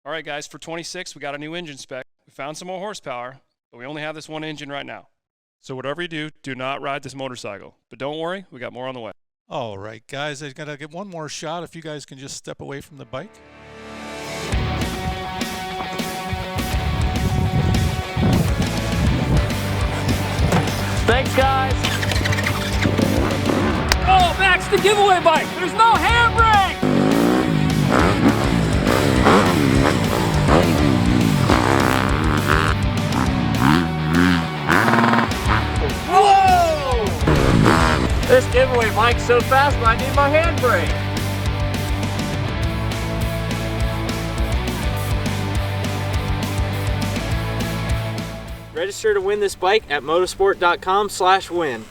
All right, guys, for 26, we got a new engine spec. We found some more horsepower, but we only have this one engine right now. So whatever you do, do not ride this motorcycle. But don't worry, we got more on the way. All right, guys, I got to get one more shot. If you guys can just step away from the bike. Thanks, guys. Oh, Max, the giveaway bike. There's no handbrake. Whoa! This giveaway bike's so fast, but I need my handbrake. Register to win this bike at MotoSport.com/win.